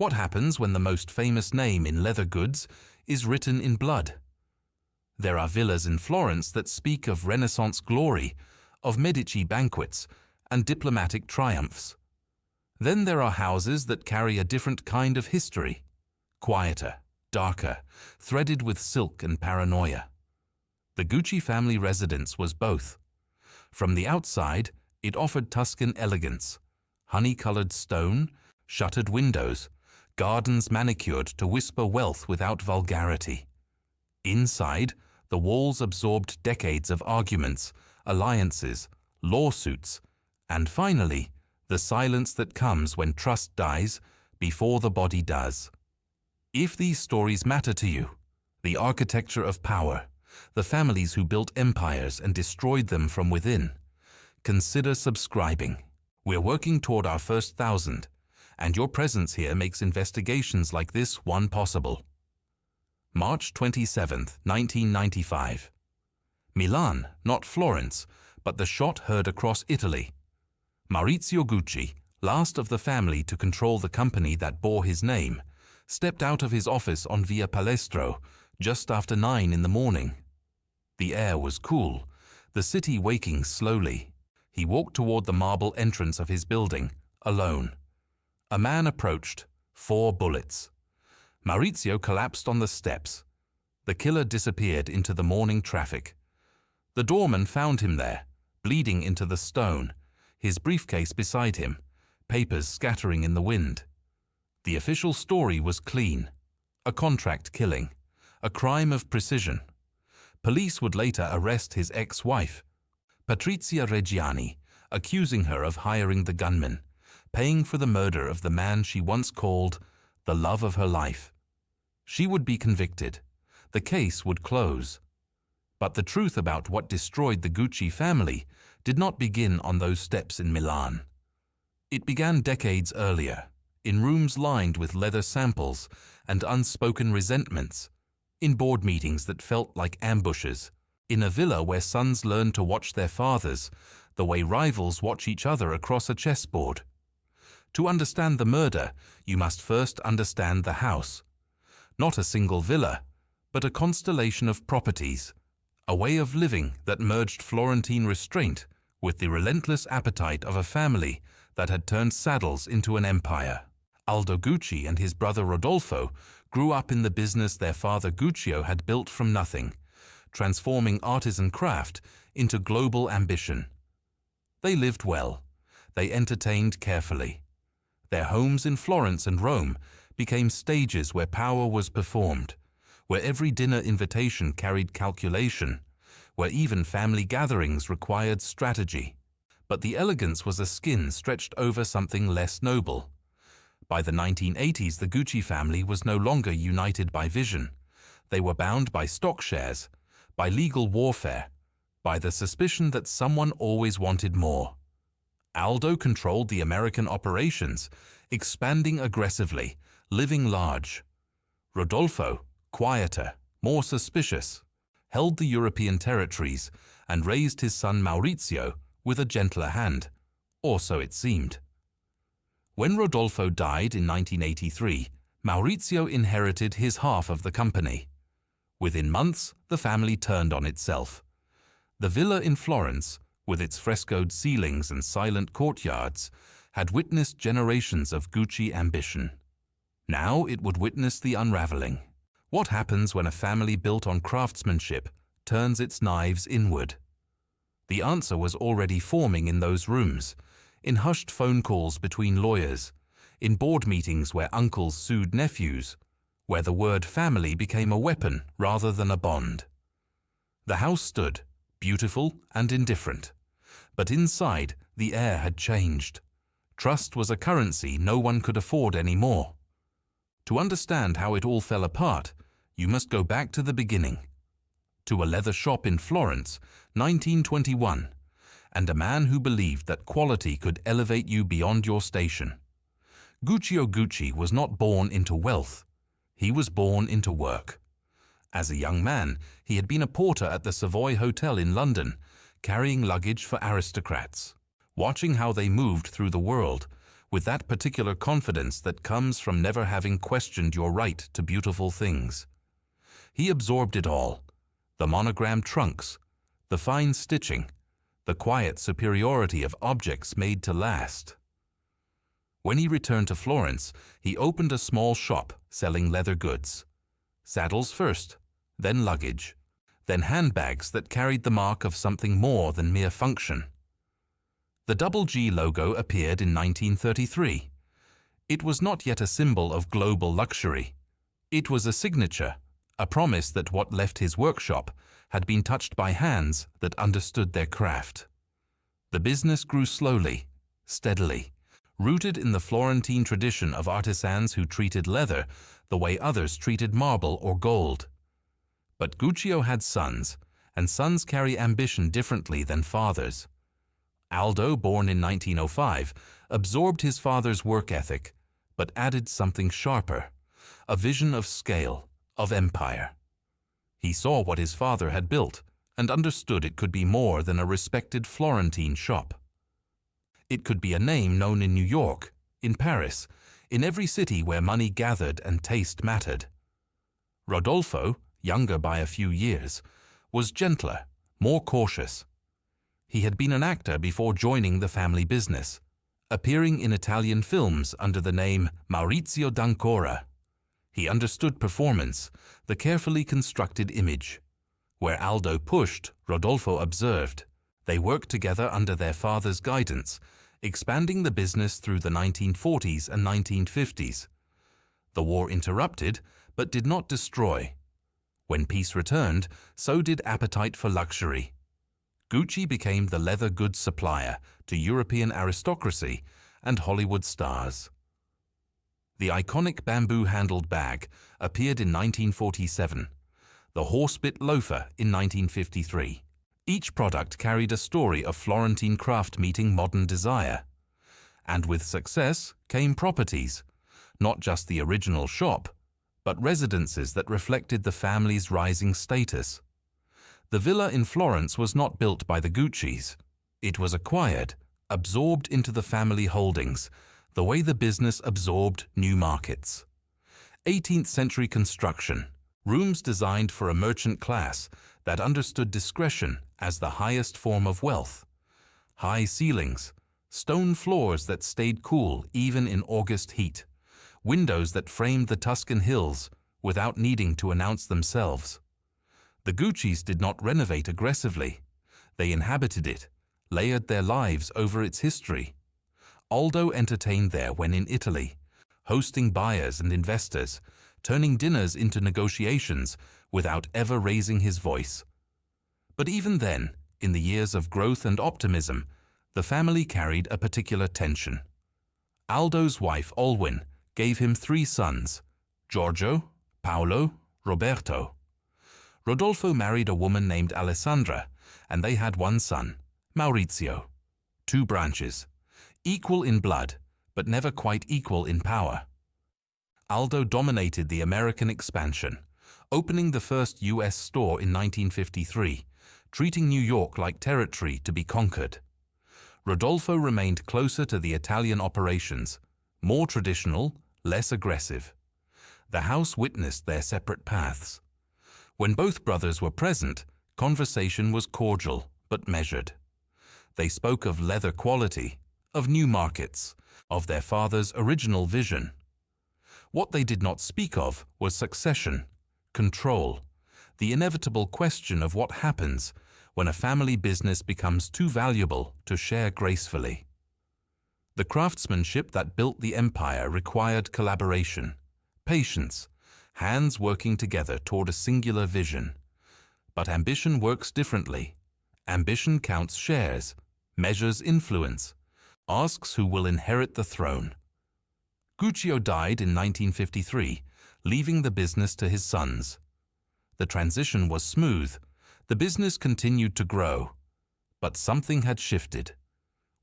What happens when the most famous name in leather goods is written in blood? There are villas in Florence that speak of Renaissance glory, of Medici banquets, and diplomatic triumphs. Then there are houses that carry a different kind of history, quieter, darker, threaded with silk and paranoia. The Gucci family residence was both. From the outside, it offered Tuscan elegance, honey-colored stone, shuttered windows, gardens manicured to whisper wealth without vulgarity. Inside, the walls absorbed decades of arguments, alliances, lawsuits, and finally, the silence that comes when trust dies before the body does. If these stories matter to you, the architecture of power, the families who built empires and destroyed them from within, consider subscribing. We're working toward our first 1,000, and your presence here makes investigations like this one possible. March 27, 1995. Milan, not Florence, but the shot heard across Italy. Maurizio Gucci, last of the family to control the company that bore his name, stepped out of his office on Via Palestro just after 9 in the morning. The air was cool, the city waking slowly. He walked toward the marble entrance of his building, alone. A man approached, 4 bullets. Maurizio collapsed on the steps. The killer disappeared into the morning traffic. The doorman found him there, bleeding into the stone, his briefcase beside him, papers scattering in the wind. The official story was clean. A contract killing, a crime of precision. Police would later arrest his ex-wife, Patrizia Reggiani, accusing her of hiring the gunman, paying for the murder of the man she once called the love of her life. She would be convicted. The case would close. But the truth about what destroyed the Gucci family did not begin on those steps in Milan. It began decades earlier, in rooms lined with leather samples and unspoken resentments, in board meetings that felt like ambushes, in a villa where sons learned to watch their fathers the way rivals watch each other across a chessboard. To understand the murder, you must first understand the house. Not a single villa, but a constellation of properties, a way of living that merged Florentine restraint with the relentless appetite of a family that had turned saddles into an empire. Aldo Gucci and his brother Rodolfo grew up in the business their father Guccio had built from nothing, transforming artisan craft into global ambition. They lived well. They entertained carefully. Their homes in Florence and Rome became stages where power was performed, where every dinner invitation carried calculation, where even family gatherings required strategy. But the elegance was a skin stretched over something less noble. By the 1980s, the Gucci family was no longer united by vision. They were bound by stock shares, by legal warfare, by the suspicion that someone always wanted more. Aldo controlled the American operations, expanding aggressively, living large. Rodolfo, quieter, more suspicious, held the European territories and raised his son Maurizio with a gentler hand, or so it seemed. When Rodolfo died in 1983, Maurizio inherited his half of the company. Within months, the family turned on itself. The villa in Florence, with its frescoed ceilings and silent courtyards, had witnessed generations of Gucci ambition. Now it would witness the unraveling. What happens when a family built on craftsmanship turns its knives inward? The answer was already forming in those rooms, in hushed phone calls between lawyers, in board meetings where uncles sued nephews, where the word family became a weapon rather than a bond. The house stood, beautiful and indifferent, but inside the air had changed. Trust was a currency no one could afford anymore. To understand how it all fell apart, you must go back to the beginning, to a leather shop in Florence, 1921, and a man who believed that quality could elevate you beyond your station. Guccio Gucci was not born into wealth. He was born into work. As a young man, he had been a porter at the Savoy Hotel in London, carrying luggage for aristocrats. Watching how they moved through the world, with that particular confidence that comes from never having questioned your right to beautiful things. He absorbed it all: the monogrammed trunks, the fine stitching, the quiet superiority of objects made to last. When he returned to Florence, he opened a small shop selling leather goods. Saddles first, then luggage, then handbags that carried the mark of something more than mere function. The double G logo appeared in 1933. It was not yet a symbol of global luxury. It was a signature, a promise that what left his workshop had been touched by hands that understood their craft. The business grew slowly, steadily, rooted in the Florentine tradition of artisans who treated leather the way others treated marble or gold. But Guccio had sons, and sons carry ambition differently than fathers. Aldo, born in 1905, absorbed his father's work ethic, but added something sharper, a vision of scale, of empire. He saw what his father had built and understood it could be more than a respected Florentine shop. It could be a name known in New York, in Paris, in every city where money gathered and taste mattered. Rodolfo, younger by a few years, was gentler, more cautious. He had been an actor before joining the family business, appearing in Italian films under the name Maurizio d'Ancora. He understood performance, the carefully constructed image. Where Aldo pushed, Rodolfo observed. They worked together under their father's guidance, expanding the business through the 1940s and 1950s. The war interrupted, but did not destroy. When peace returned, so did appetite for luxury. Gucci became the leather goods supplier to European aristocracy and Hollywood stars. The iconic bamboo-handled bag appeared in 1947, the horsebit loafer in 1953. Each product carried a story of Florentine craft meeting modern desire. And with success came properties, not just the original shop, but residences that reflected the family's rising status. The villa in Florence was not built by the Guccis. It was acquired, absorbed into the family holdings, the way the business absorbed new markets. 18th century construction, rooms designed for a merchant class that understood discretion as the highest form of wealth. High ceilings, stone floors that stayed cool even in August heat, windows that framed the Tuscan hills without needing to announce themselves. The Guccis did not renovate aggressively. They inhabited it, layered their lives over its history. Aldo entertained there when in Italy, hosting buyers and investors, turning dinners into negotiations without ever raising his voice. But even then, in the years of growth and optimism, the family carried a particular tension. Aldo's wife, Olwyn, gave him 3 sons: Giorgio, Paolo, Roberto. Rodolfo married a woman named Alessandra, and they had 1 son, Maurizio. 2 branches, equal in blood, but never quite equal in power. Aldo dominated the American expansion, opening the first U.S. store in 1953, treating New York like territory to be conquered. Rodolfo remained closer to the Italian operations, more traditional, less aggressive. The house witnessed their separate paths. When both brothers were present, conversation was cordial but measured. They spoke of leather quality, of new markets, of their father's original vision. What they did not speak of was succession, control, the inevitable question of what happens when a family business becomes too valuable to share gracefully. The craftsmanship that built the empire required collaboration, patience, hands working together toward a singular vision. But ambition works differently. Ambition counts shares, measures influence, asks who will inherit the throne. Guccio died in 1953, leaving the business to his sons. The transition was smooth. The business continued to grow. But something had shifted.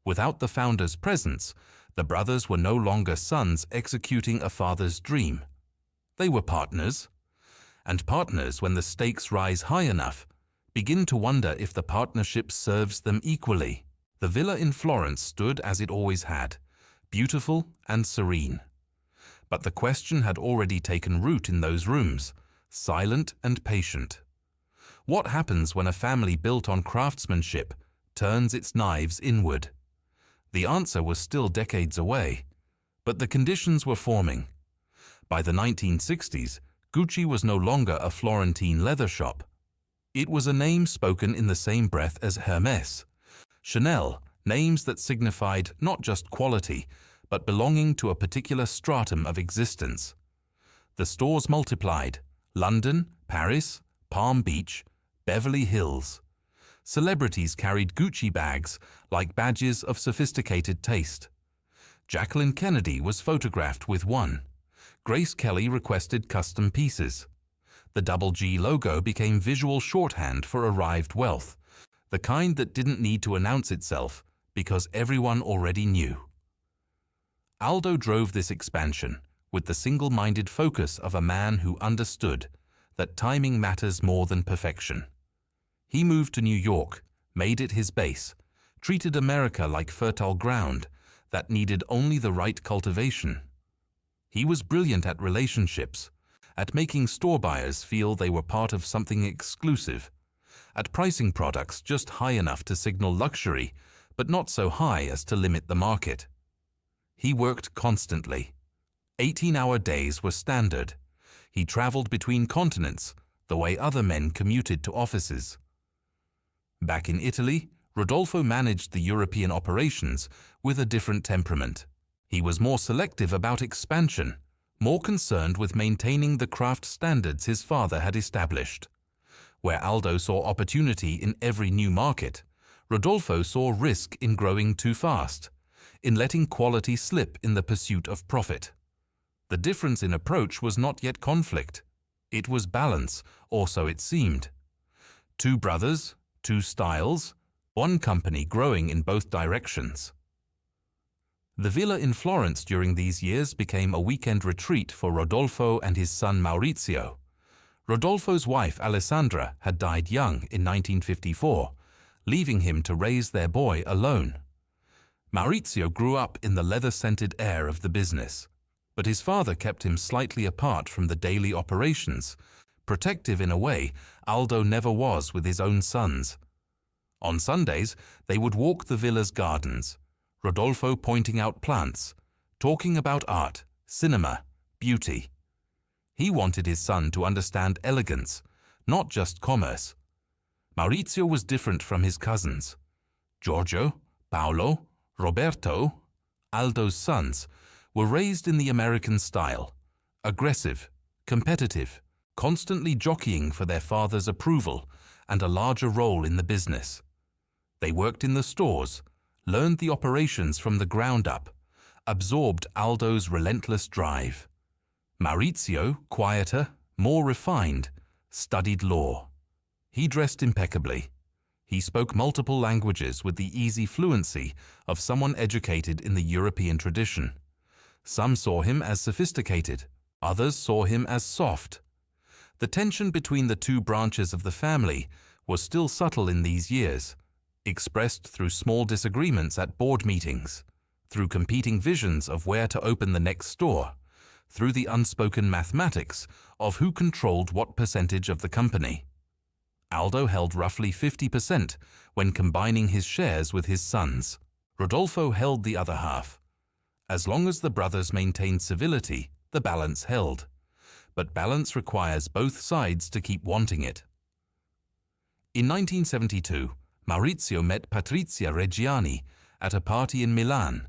Without the founder's presence, the brothers were no longer sons executing a father's dream. They were partners. And partners, when the stakes rise high enough, begin to wonder if the partnership serves them equally. The villa in Florence stood as it always had, beautiful and serene. But the question had already taken root in those rooms, silent and patient. What happens when a family built on craftsmanship turns its knives inward? The answer was still decades away, but the conditions were forming. By the 1960s, Gucci was no longer a Florentine leather shop. It was a name spoken in the same breath as Hermès, Chanel, names that signified not just quality, but belonging to a particular stratum of existence. The stores multiplied: London, Paris, Palm Beach, Beverly Hills. Celebrities carried Gucci bags like badges of sophisticated taste. Jacqueline Kennedy was photographed with one. Grace Kelly requested custom pieces. The double G logo became visual shorthand for arrived wealth, the kind that didn't need to announce itself because everyone already knew. Aldo drove this expansion with the single-minded focus of a man who understood that timing matters more than perfection. He moved to New York, made it his base, treated America like fertile ground that needed only the right cultivation. He was brilliant at relationships, at making store buyers feel they were part of something exclusive, at pricing products just high enough to signal luxury, but not so high as to limit the market. He worked constantly. 18-hour days were standard. He traveled between continents, the way other men commuted to offices. Back in Italy, Rodolfo managed the European operations with a different temperament. He was more selective about expansion, more concerned with maintaining the craft standards his father had established. Where Aldo saw opportunity in every new market, Rodolfo saw risk in growing too fast, in letting quality slip in the pursuit of profit. The difference in approach was not yet conflict. It was balance, or so it seemed. Two brothers, two styles, one company growing in both directions. The villa in Florence during these years became a weekend retreat for Rodolfo and his son Maurizio. Rodolfo's wife Alessandra had died young in 1954, leaving him to raise their boy alone. Maurizio grew up in the leather-scented air of the business, but his father kept him slightly apart from the daily operations, protective in a way Aldo never was with his own sons. On Sundays, they would walk the villa's gardens, Rodolfo pointing out plants, talking about art, cinema, beauty. He wanted his son to understand elegance, not just commerce. Maurizio was different from his cousins. Giorgio, Paolo, Roberto, Aldo's sons, were raised in the American style, aggressive, competitive, constantly jockeying for their father's approval and a larger role in the business. They worked in the stores, learned the operations from the ground up, absorbed Aldo's relentless drive. Maurizio, quieter, more refined, studied law. He dressed impeccably. He spoke multiple languages with the easy fluency of someone educated in the European tradition. Some saw him as sophisticated, others saw him as soft. The tension between the two branches of the family was still subtle in these years, expressed through small disagreements at board meetings, through competing visions of where to open the next store, through the unspoken mathematics of who controlled what percentage of the company. Aldo held roughly 50% when combining his shares with his sons. Rodolfo held the other half. As long as the brothers maintained civility, the balance held. But balance requires both sides to keep wanting it. In 1972, Maurizio met Patrizia Reggiani at a party in Milan.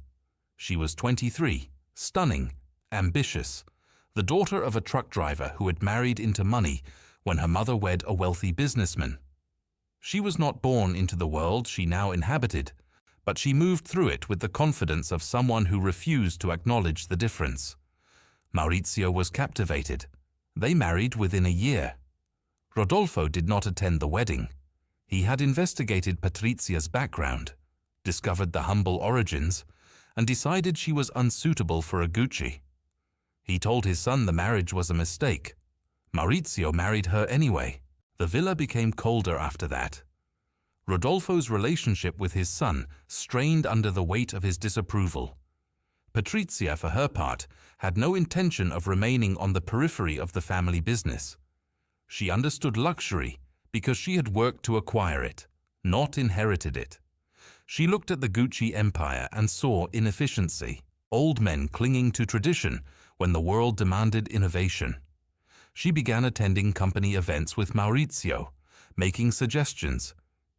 She was 23, stunning, ambitious, the daughter of a truck driver who had married into money when her mother wed a wealthy businessman. She was not born into the world she now inhabited, but she moved through it with the confidence of someone who refused to acknowledge the difference. Maurizio was captivated. They married within a year. Rodolfo did not attend the wedding. He had investigated Patrizia's background, discovered the humble origins, and decided she was unsuitable for a Gucci. He told his son the marriage was a mistake. Maurizio married her anyway. The villa became colder after that. Rodolfo's relationship with his son strained under the weight of his disapproval. Patrizia, for her part, had no intention of remaining on the periphery of the family business. She understood luxury because she had worked to acquire it, not inherited it. She looked at the Gucci empire and saw inefficiency, old men clinging to tradition when the world demanded innovation. She began attending company events with Maurizio, making suggestions,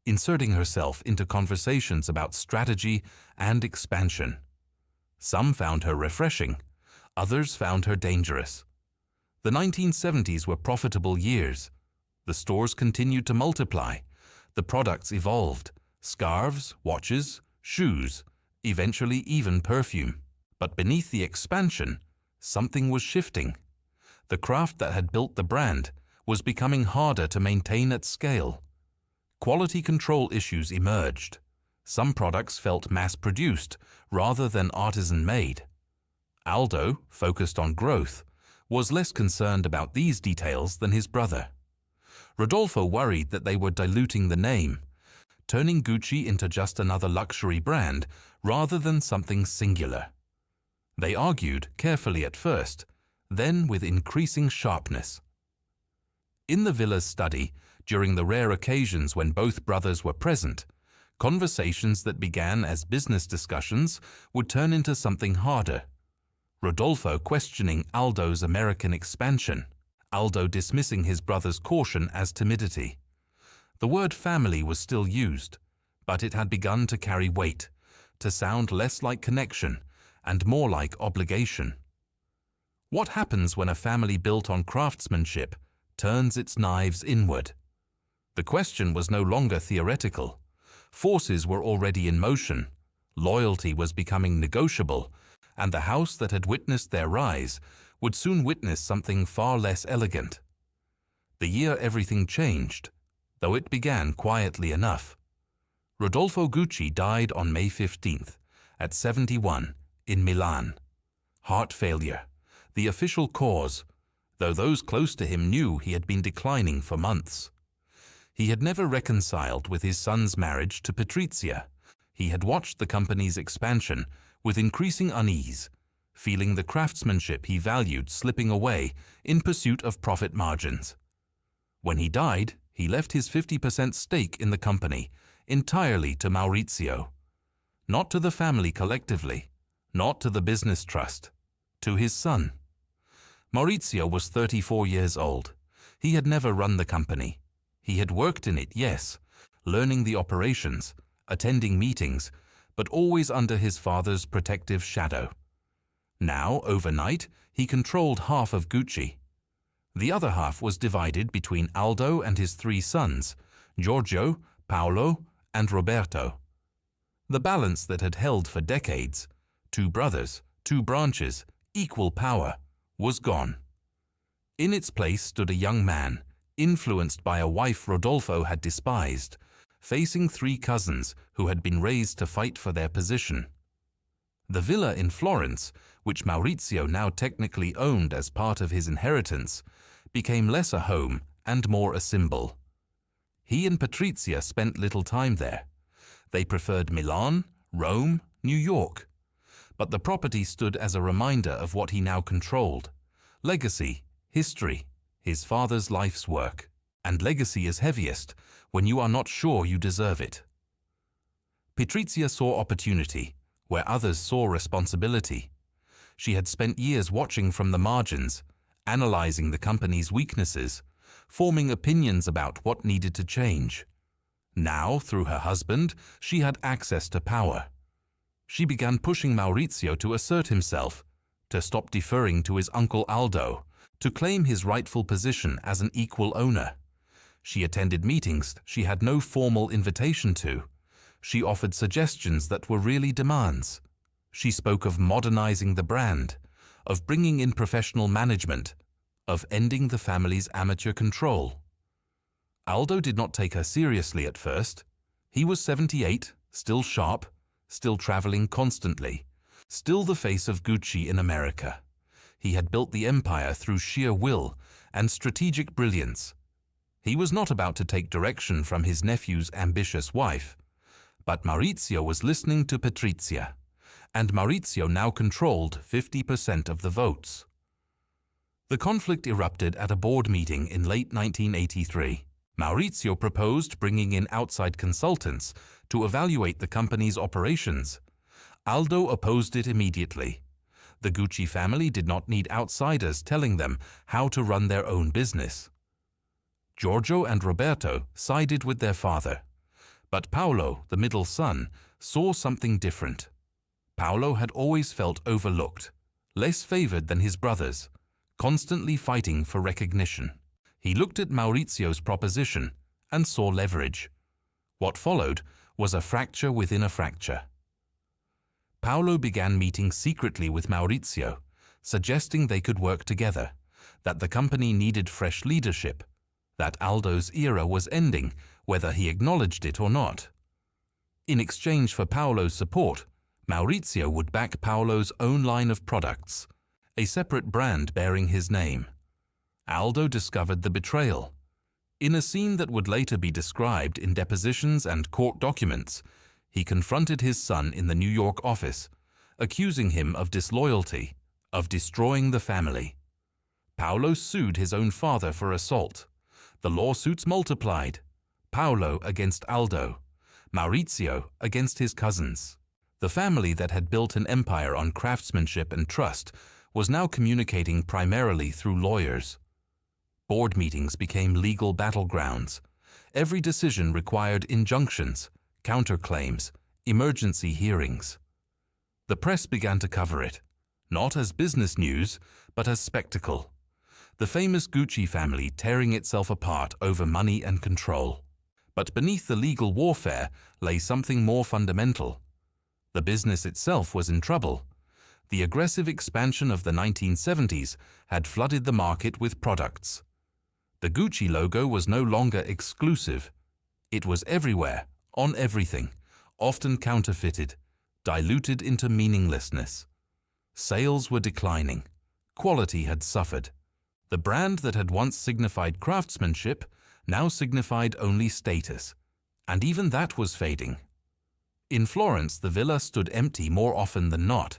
inserting herself into conversations about strategy and expansion. Some found her refreshing, others found her dangerous. The 1970s were profitable years. The stores continued to multiply. The products evolved: scarves, watches, shoes, eventually even perfume. But beneath the expansion, something was shifting. The craft that had built the brand was becoming harder to maintain at scale. Quality control issues emerged. Some products felt mass-produced rather than artisan-made. Aldo, focused on growth, was less concerned about these details than his brother. Rodolfo worried that they were diluting the name, turning Gucci into just another luxury brand rather than something singular. They argued carefully at first, then with increasing sharpness. In the villa's study, during the rare occasions when both brothers were present, conversations that began as business discussions would turn into something harder. Rodolfo questioning Aldo's American expansion, Aldo dismissing his brother's caution as timidity. The word family was still used, but it had begun to carry weight, to sound less like connection and more like obligation. What happens when a family built on craftsmanship turns its knives inward? The question was no longer theoretical. Forces were already in motion, loyalty was becoming negotiable, and the house that had witnessed their rise would soon witness something far less elegant. The year everything changed, though it began quietly enough. Rodolfo Gucci died on May 15th, at 71, in Milan. Heart failure, the official cause, though those close to him knew he had been declining for months. He had never reconciled with his son's marriage to Patrizia. He had watched the company's expansion with increasing unease, feeling the craftsmanship he valued slipping away in pursuit of profit margins. When he died, he left his 50% stake in the company entirely to Maurizio. Not to the family collectively, not to the business trust, to his son. Maurizio was 34 years old. He had never run the company. He had worked in it, yes, learning the operations, attending meetings, but always under his father's protective shadow. Now, overnight, he controlled half of Gucci. The other half was divided between Aldo and his three sons, Giorgio, Paolo, and Roberto. The balance that had held for decades, 2 brothers, 2 branches, equal power, was gone. In its place stood a young man, influenced by a wife Rodolfo had despised, facing 3 cousins who had been raised to fight for their position. The villa in Florence, which Maurizio now technically owned as part of his inheritance, became less a home and more a symbol. He and Patrizia spent little time there. They preferred Milan, Rome, New York. But the property stood as a reminder of what he now controlled: legacy, history, his father's life's work. And legacy is heaviest when you are not sure you deserve it. Patrizia saw opportunity where others saw responsibility. She had spent years watching from the margins, analyzing the company's weaknesses, forming opinions about what needed to change. Now, through her husband, she had access to power. She began pushing Maurizio to assert himself, to stop deferring to his uncle Aldo, to claim his rightful position as an equal owner. She attended meetings she had no formal invitation to. She offered suggestions that were really demands. She spoke of modernizing the brand, of bringing in professional management, of ending the family's amateur control. Aldo did not take her seriously at first. He was 78, still sharp, still traveling constantly, still the face of Gucci in America. He had built the empire through sheer will and strategic brilliance. He was not about to take direction from his nephew's ambitious wife, but Maurizio was listening to Patrizia, and Maurizio now controlled 50% of the votes. The conflict erupted at a board meeting in late 1983. Maurizio proposed bringing in outside consultants to evaluate the company's operations. Aldo opposed it immediately. The Gucci family did not need outsiders telling them how to run their own business. Giorgio and Roberto sided with their father. But Paolo, the middle son, saw something different. Paolo had always felt overlooked, less favored than his brothers, constantly fighting for recognition. He looked at Maurizio's proposition and saw leverage. What followed was a fracture within a fracture. Paolo began meeting secretly with Maurizio, suggesting they could work together, that the company needed fresh leadership, that Aldo's era was ending, whether he acknowledged it or not. In exchange for Paolo's support, Maurizio would back Paolo's own line of products, a separate brand bearing his name. Aldo discovered the betrayal. In a scene that would later be described in depositions and court documents, he confronted his son in the New York office, accusing him of disloyalty, of destroying the family. Paolo sued his own father for assault. The lawsuits multiplied. Paolo against Aldo, Maurizio against his cousins. The family that had built an empire on craftsmanship and trust was now communicating primarily through lawyers. Board meetings became legal battlegrounds. Every decision required injunctions, counterclaims, emergency hearings. The press began to cover it, not as business news, but as spectacle. The famous Gucci family tearing itself apart over money and control. But beneath the legal warfare lay something more fundamental. The business itself was in trouble. The aggressive expansion of the 1970s had flooded the market with products. The Gucci logo was no longer exclusive. It was everywhere, on everything, often counterfeited, diluted into meaninglessness. Sales were declining. Quality had suffered. The brand that had once signified craftsmanship now signified only status, and even that was fading. In Florence, the villa stood empty more often than not.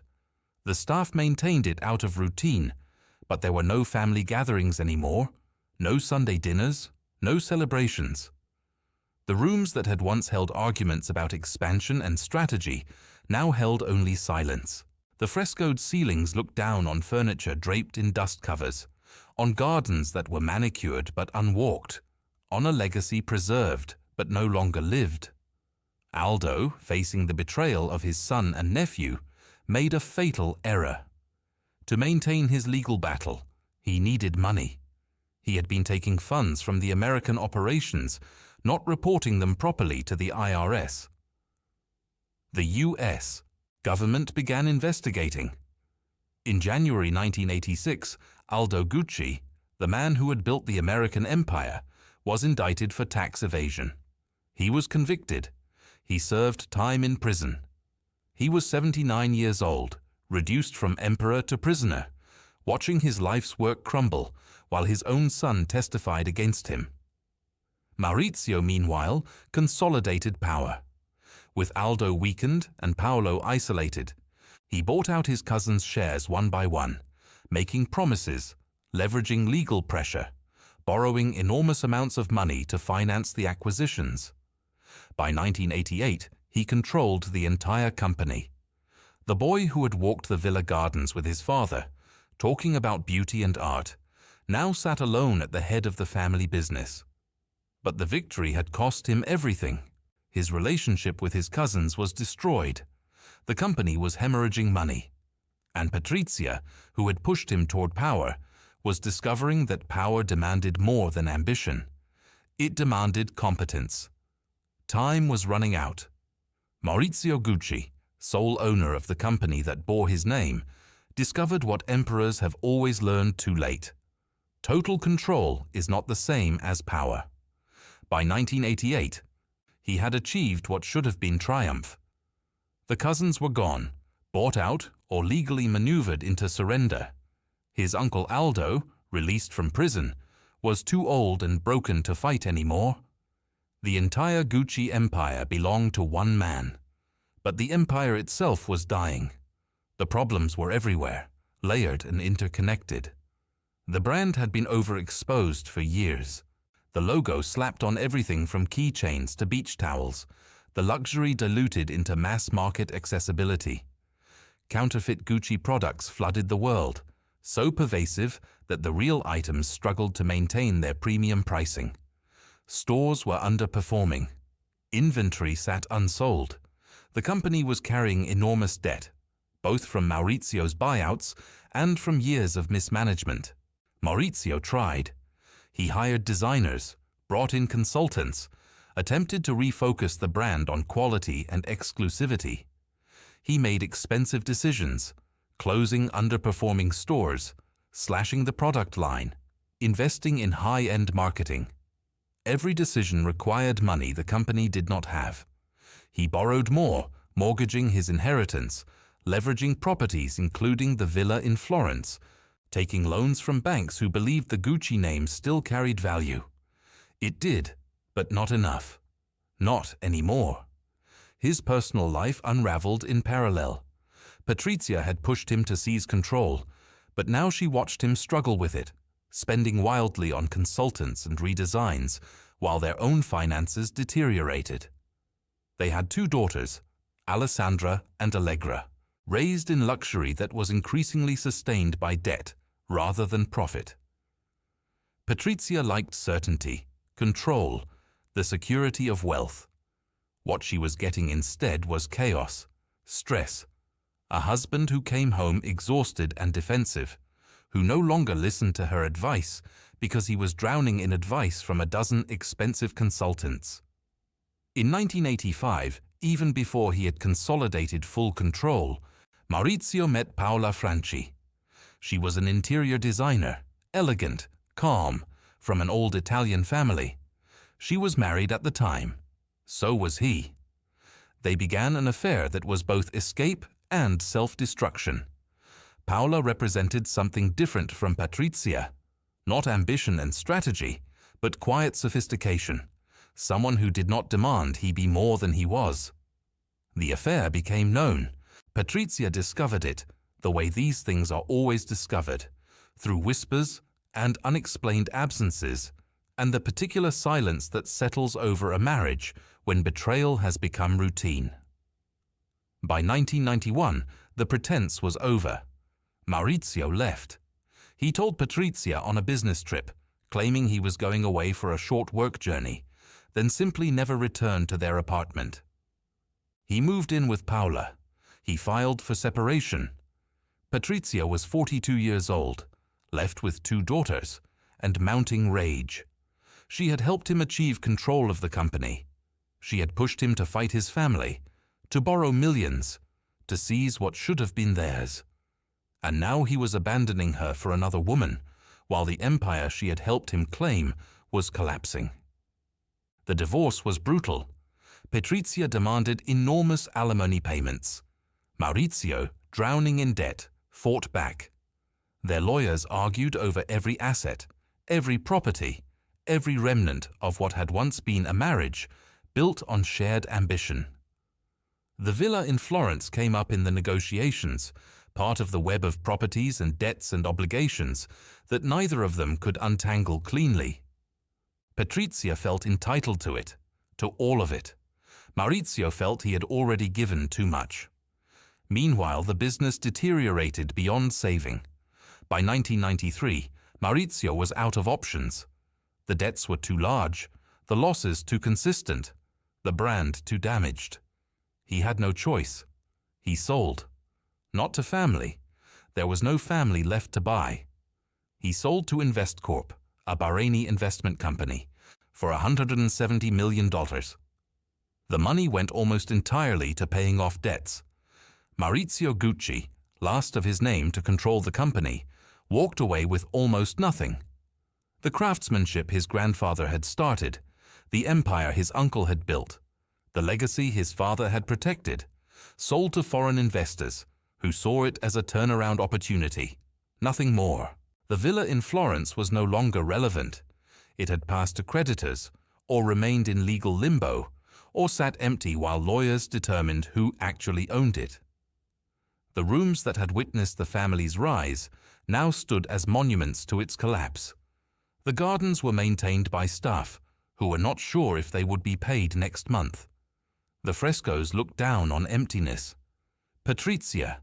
The staff maintained it out of routine, but there were no family gatherings anymore, no Sunday dinners, no celebrations. The rooms that had once held arguments about expansion and strategy now held only silence. The frescoed ceilings looked down on furniture draped in dust covers, on gardens that were manicured but unwalked, on a legacy preserved but no longer lived. Aldo, facing the betrayal of his son and nephew, made a fatal error. To maintain his legal battle, he needed money. He had been taking funds from the American operations, not reporting them properly to the IRS. The U.S. government began investigating. In January 1986, Aldo Gucci, the man who had built the American empire, was indicted for tax evasion. He was convicted. He served time in prison. He was 79 years old, reduced from emperor to prisoner, watching his life's work crumble while his own son testified against him. Maurizio, meanwhile, consolidated power. With Aldo weakened and Paolo isolated, he bought out his cousin's shares one by one, making promises, leveraging legal pressure, borrowing enormous amounts of money to finance the acquisitions. By 1988, he controlled the entire company. The boy who had walked the villa gardens with his father, talking about beauty and art, now sat alone at the head of the family business. But the victory had cost him everything. His relationship with his cousins was destroyed. The company was hemorrhaging money. And Patrizia, who had pushed him toward power, was discovering that power demanded more than ambition. It demanded competence. Time was running out. Maurizio Gucci, sole owner of the company that bore his name, discovered what emperors have always learned too late. Total control is not the same as power. By 1988, he had achieved what should have been triumph. The cousins were gone, bought out or legally maneuvered into surrender. His uncle Aldo, released from prison, was too old and broken to fight anymore. The entire Gucci empire belonged to one man, but the empire itself was dying. The problems were everywhere, layered and interconnected. The brand had been overexposed for years. The logo slapped on everything from keychains to beach towels, the luxury diluted into mass-market accessibility. Counterfeit Gucci products flooded the world, so pervasive that the real items struggled to maintain their premium pricing. Stores were underperforming. Inventory sat unsold. The company was carrying enormous debt, both from Maurizio's buyouts and from years of mismanagement. Maurizio tried. He hired designers, brought in consultants, attempted to refocus the brand on quality and exclusivity. He made expensive decisions, closing underperforming stores, slashing the product line, investing in high-end marketing. Every decision required money the company did not have. He borrowed more, mortgaging his inheritance, leveraging properties including the villa in Florence, taking loans from banks who believed the Gucci name still carried value. It did, but not enough. Not anymore. His personal life unraveled in parallel. Patrizia had pushed him to seize control, but now she watched him struggle with it, spending wildly on consultants and redesigns, while their own finances deteriorated. They had 2 daughters, Alessandra and Allegra, raised in luxury that was increasingly sustained by debt rather than profit. Patrizia liked certainty, control, the security of wealth. What she was getting instead was chaos, stress, a husband who came home exhausted and defensive, who no longer listened to her advice because he was drowning in advice from a dozen expensive consultants. In 1985, even before he had consolidated full control, Maurizio met Paola Franchi. She was an interior designer, elegant, calm, from an old Italian family. She was married at the time. So was he. They began an affair that was both escape and self-destruction. Paola represented something different from Patrizia. Not ambition and strategy, but quiet sophistication. Someone who did not demand he be more than he was. The affair became known. Patrizia discovered it, the way these things are always discovered, through whispers and unexplained absences, and the particular silence that settles over a marriage when betrayal has become routine. By 1991, the pretense was over. Maurizio left. He told Patrizia on a business trip, claiming he was going away for a short work journey, then simply never returned to their apartment. He moved in with Paola. He filed for separation. Patrizia was 42 years old, left with 2 daughters, and mounting rage. She had helped him achieve control of the company. She had pushed him to fight his family, to borrow millions, to seize what should have been theirs. And now he was abandoning her for another woman, while the empire she had helped him claim was collapsing. The divorce was brutal. Patrizia demanded enormous alimony payments. Maurizio, drowning in debt, fought back. Their lawyers argued over every asset, every property, every remnant of what had once been a marriage built on shared ambition. The villa in Florence came up in the negotiations, part of the web of properties and debts and obligations that neither of them could untangle cleanly. Patrizia felt entitled to it, to all of it. Maurizio felt he had already given too much. Meanwhile, the business deteriorated beyond saving. By 1993, Maurizio was out of options. The debts were too large, the losses too consistent, the brand too damaged. He had no choice. He sold. Not to family. There was no family left to buy. He sold to InvestCorp, a Bahraini investment company, for $170 million. The money went almost entirely to paying off debts. Maurizio Gucci, last of his name to control the company, walked away with almost nothing. The craftsmanship his grandfather had started, the empire his uncle had built, the legacy his father had protected, sold to foreign investors, who saw it as a turnaround opportunity. Nothing more. The villa in Florence was no longer relevant. It had passed to creditors, or remained in legal limbo, or sat empty while lawyers determined who actually owned it. The rooms that had witnessed the family's rise now stood as monuments to its collapse. The gardens were maintained by staff who were not sure if they would be paid next month. The frescoes looked down on emptiness. Patrizia,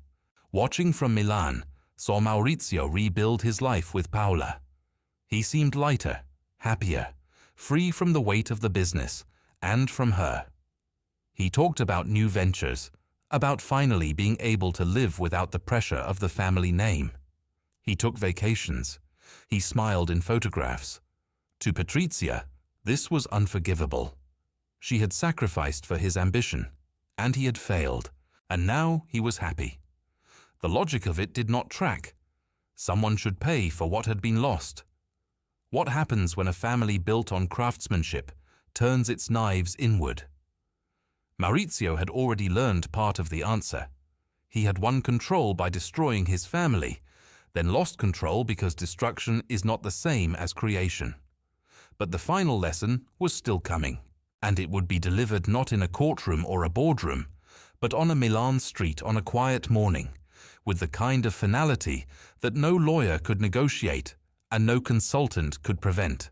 watching from Milan, saw Maurizio rebuild his life with Paola. He seemed lighter, happier, free from the weight of the business and from her. He talked about new ventures, about finally being able to live without the pressure of the family name. He took vacations. He smiled in photographs. To Patrizia, this was unforgivable. She had sacrificed for his ambition, and he had failed, and now he was happy. The logic of it did not track. Someone should pay for what had been lost. What happens when a family built on craftsmanship turns its knives inward? Maurizio had already learned part of the answer. He had won control by destroying his family, then lost control because destruction is not the same as creation. But the final lesson was still coming, and it would be delivered not in a courtroom or a boardroom, but on a Milan street on a quiet morning, with the kind of finality that no lawyer could negotiate and no consultant could prevent.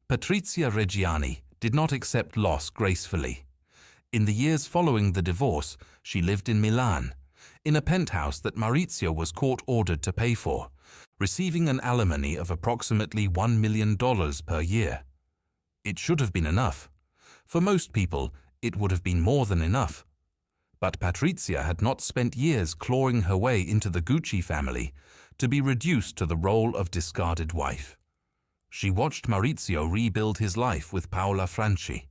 Patrizia Reggiani did not accept loss gracefully. In the years following the divorce, she lived in Milan, in a penthouse that Maurizio was court-ordered to pay for, receiving an alimony of approximately $1 million per year. It should have been enough. For most people, it would have been more than enough. But Patrizia had not spent years clawing her way into the Gucci family to be reduced to the role of discarded wife. She watched Maurizio rebuild his life with Paola Franchi,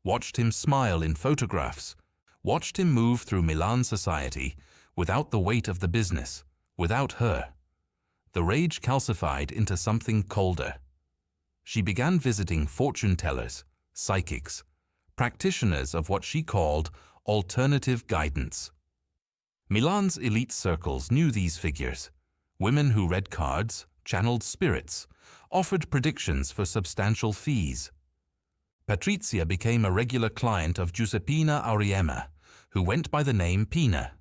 watched him smile in photographs, watched him move through Milan society without the weight of the business, without her. The rage calcified into something colder. She began visiting fortune-tellers, psychics, practitioners of what she called alternative guidance. Milan's elite circles knew these figures. Women who read cards, channeled spirits, offered predictions for substantial fees. Patrizia became a regular client of Giuseppina Auriemma, who went by the name Pina.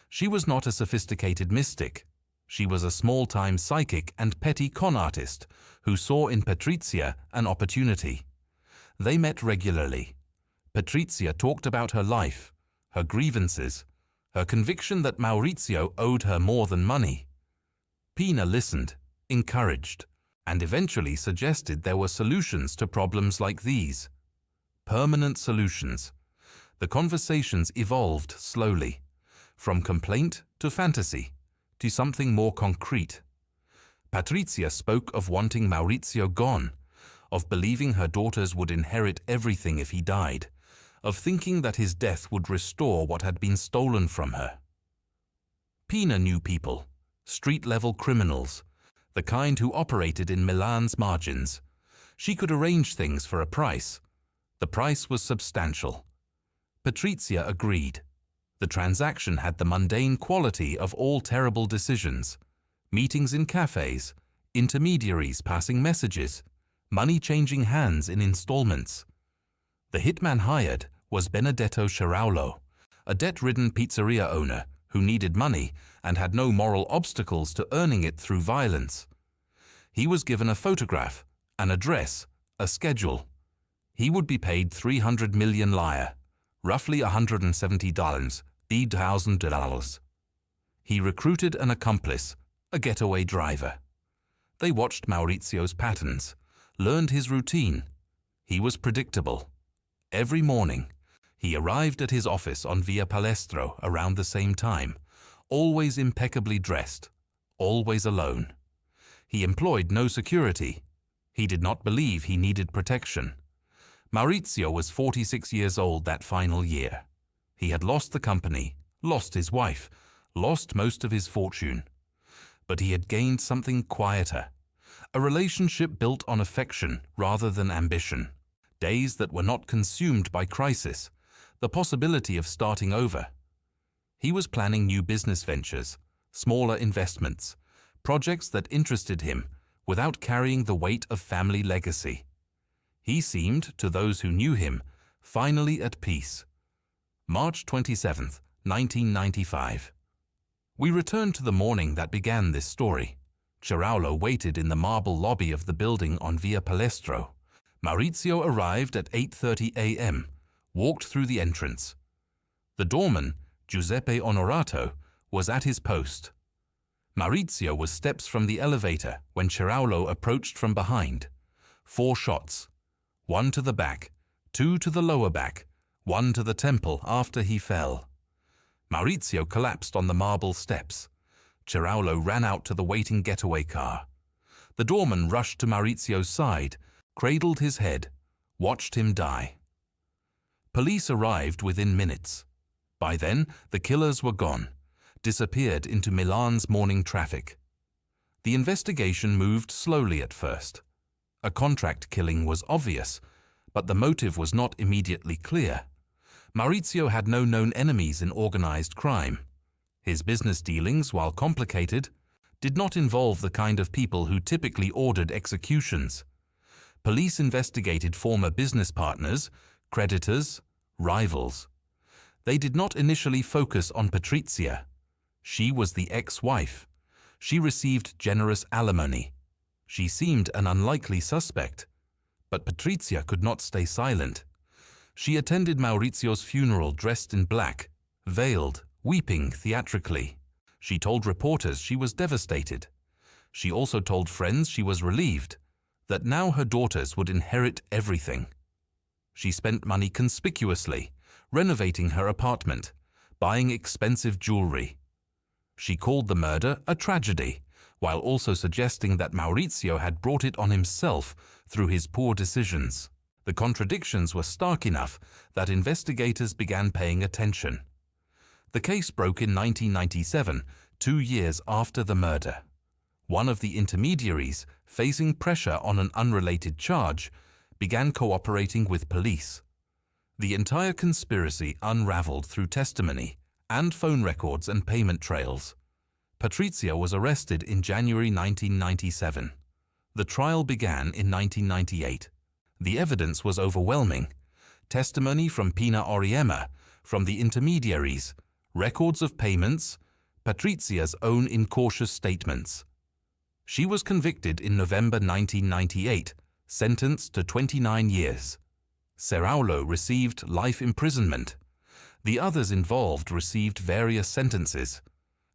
She was not a sophisticated mystic. She was a small-time psychic and petty con artist who saw in Patrizia an opportunity. They met regularly. Patrizia talked about her life, her grievances, her conviction that Maurizio owed her more than money. Pina listened, encouraged, and eventually suggested there were solutions to problems like these. Permanent solutions. The conversations evolved slowly, from complaint to fantasy, to something more concrete. Patrizia spoke of wanting Maurizio gone, of believing her daughters would inherit everything if he died, of thinking that his death would restore what had been stolen from her. Pina knew people, street-level criminals, the kind who operated in Milan's margins. She could arrange things for a price. The price was substantial. Patrizia agreed. The transaction had the mundane quality of all terrible decisions. Meetings in cafes, intermediaries passing messages, money changing hands in installments. The hitman hired was Benedetto Sciaraulo, a debt-ridden pizzeria owner who needed money and had no moral obstacles to earning it through violence. He was given a photograph, an address, a schedule. He would be paid 300 million lire, roughly $170, $1,000. He recruited an accomplice, a getaway driver. They watched Maurizio's patterns, learned his routine. He was predictable. Every morning, he arrived at his office on Via Palestro around the same time, always impeccably dressed, always alone. He employed no security. He did not believe he needed protection. Maurizio was 46 years old that final year. He had lost the company, lost his wife, lost most of his fortune. But he had gained something quieter, a relationship built on affection rather than ambition. Days that were not consumed by crisis, the possibility of starting over. He was planning new business ventures, smaller investments, projects that interested him without carrying the weight of family legacy. He seemed, to those who knew him, finally at peace. March 27, 1995. We return to the morning that began this story. Ciraulo waited in the marble lobby of the building on Via Palestro. Maurizio arrived at 8:30 a.m., walked through the entrance. The doorman, Giuseppe Onorato, was at his post. Maurizio was steps from the elevator when Ciraulo approached from behind. 4 shots, 1 to the back, 2 to the lower back, 1 to the temple after he fell. Maurizio collapsed on the marble steps. Ciraulo ran out to the waiting getaway car. The doorman rushed to Maurizio's side, cradled his head, watched him die. Police arrived within minutes. By then, the killers were gone, disappeared into Milan's morning traffic. The investigation moved slowly at first. A contract killing was obvious, but the motive was not immediately clear. Maurizio had no known enemies in organized crime. His business dealings, while complicated, did not involve the kind of people who typically ordered executions. Police investigated former business partners, creditors, rivals. They did not initially focus on Patrizia. She was the ex-wife. She received generous alimony. She seemed an unlikely suspect. But Patrizia could not stay silent. She attended Maurizio's funeral dressed in black, veiled, weeping theatrically. She told reporters she was devastated. She also told friends she was relieved, that now her daughters would inherit everything. She spent money conspicuously, renovating her apartment, buying expensive jewelry. She called the murder a tragedy, while also suggesting that Maurizio had brought it on himself through his poor decisions. The contradictions were stark enough that investigators began paying attention. The case broke in 1997, 2 years after the murder. One of the intermediaries, facing pressure on an unrelated charge, began cooperating with police. The entire conspiracy unraveled through testimony and phone records and payment trails. Patrizia was arrested in January 1997. The trial began in 1998. The evidence was overwhelming. Testimony from Pina Auriemma, from the intermediaries, records of payments, Patrizia's own incautious statements. She was convicted in November 1998, sentenced to 29 years. Ciraulo received life imprisonment. The others involved received various sentences.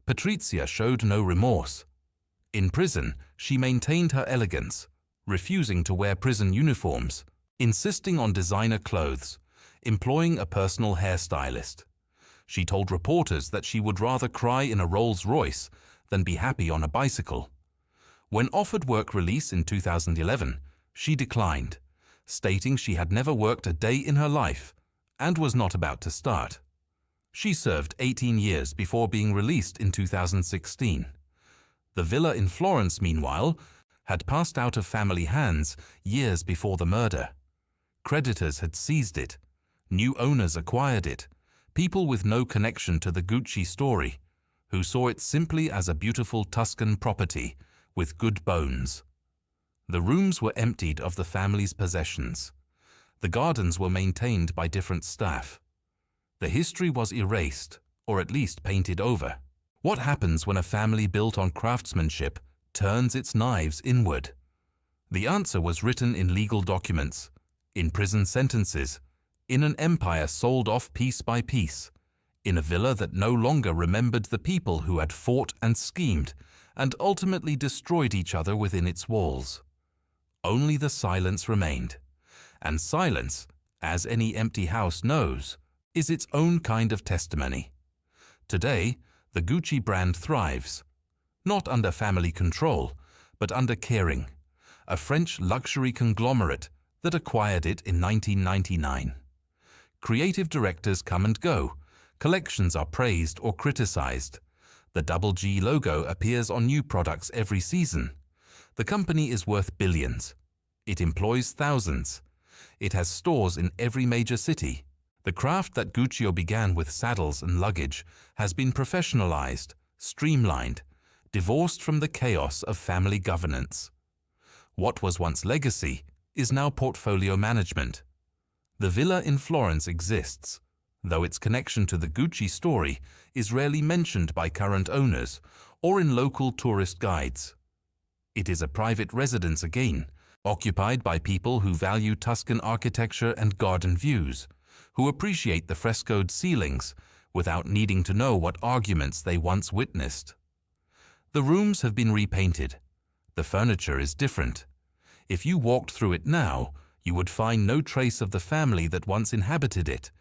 Patrizia showed no remorse. In prison, she maintained her elegance, refusing to wear prison uniforms, insisting on designer clothes, employing a personal hairstylist. She told reporters that she would rather cry in a Rolls-Royce than be happy on a bicycle. When offered work release in 2011, she declined, stating she had never worked a day in her life and was not about to start. She served 18 years before being released in 2016. The villa in Florence, meanwhile, had passed out of family hands years before the murder. Creditors had seized it. New owners acquired it. People with no connection to the Gucci story, who saw it simply as a beautiful Tuscan property with good bones. The rooms were emptied of the family's possessions. The gardens were maintained by different staff. The history was erased, or at least painted over. What happens when a family built on craftsmanship turns its knives inward? The answer was written in legal documents, in prison sentences, in an empire sold off piece by piece, in a villa that no longer remembered the people who had fought and schemed and ultimately destroyed each other within its walls. Only the silence remained. And silence, as any empty house knows, is its own kind of testimony. Today, the Gucci brand thrives, not under family control, but under Kering, a French luxury conglomerate that acquired it in 1999. Creative directors come and go, collections are praised or criticized. The Double G logo appears on new products every season. The company is worth billions. It employs thousands. It has stores in every major city. The craft that Guccio began with saddles and luggage has been professionalized, streamlined, divorced from the chaos of family governance. What was once legacy is now portfolio management. The villa in Florence exists, though its connection to the Gucci story is rarely mentioned by current owners or in local tourist guides. It is a private residence again, occupied by people who value Tuscan architecture and garden views, who appreciate the frescoed ceilings without needing to know what arguments they once witnessed. The rooms have been repainted. The furniture is different. If you walked through it now, you would find no trace of the family that once inhabited it,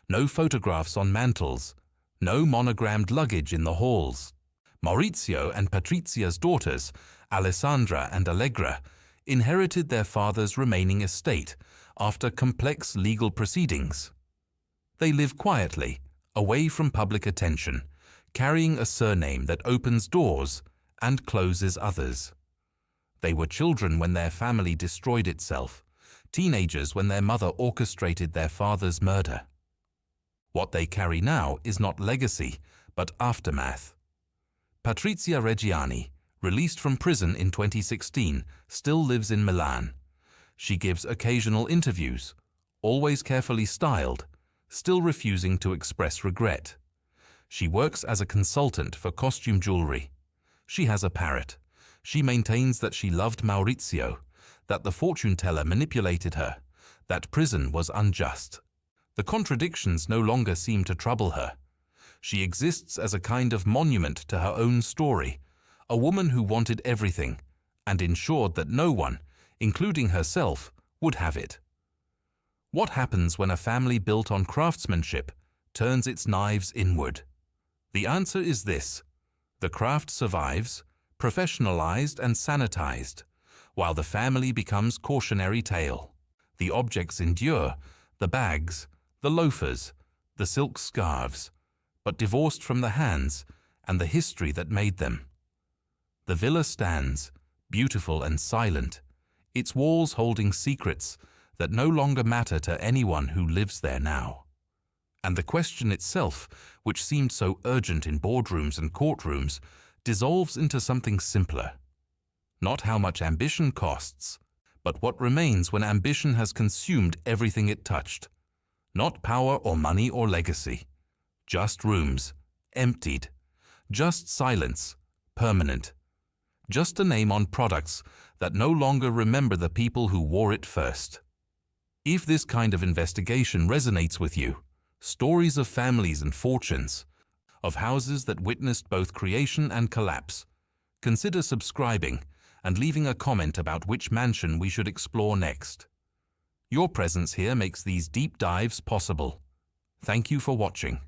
no photographs on mantels, no monogrammed luggage in the halls. Maurizio and Patrizia's daughters, Alessandra and Allegra, inherited their father's remaining estate after complex legal proceedings. They live quietly, away from public attention, carrying a surname that opens doors and closes others. They were children when their family destroyed itself, teenagers when their mother orchestrated their father's murder. What they carry now is not legacy, but aftermath. Patrizia Reggiani, released from prison in 2016, still lives in Milan. She gives occasional interviews, always carefully styled, still refusing to express regret. She works as a consultant for costume jewelry. She has a parrot. She maintains that she loved Maurizio, that the fortune teller manipulated her, that prison was unjust. The contradictions no longer seem to trouble her. She exists as a kind of monument to her own story, a woman who wanted everything and ensured that no one, including herself, would have it. What happens when a family built on craftsmanship turns its knives inward? The answer is this: the craft survives, professionalized and sanitized, while the family becomes cautionary tale. The objects endure, the bags, the loafers, the silk scarves, but divorced from the hands and the history that made them. The villa stands, beautiful and silent, its walls holding secrets that no longer matter to anyone who lives there now. And the question itself, which seemed so urgent in boardrooms and courtrooms, dissolves into something simpler. Not how much ambition costs, but what remains when ambition has consumed everything it touched. Not power or money or legacy. Just rooms, emptied. Just silence, permanent. Just a name on products that no longer remember the people who wore it first. If this kind of investigation resonates with you, stories of families and fortunes, of houses that witnessed both creation and collapse, consider subscribing and leaving a comment about which mansion we should explore next. Your presence here makes these deep dives possible. Thank you for watching.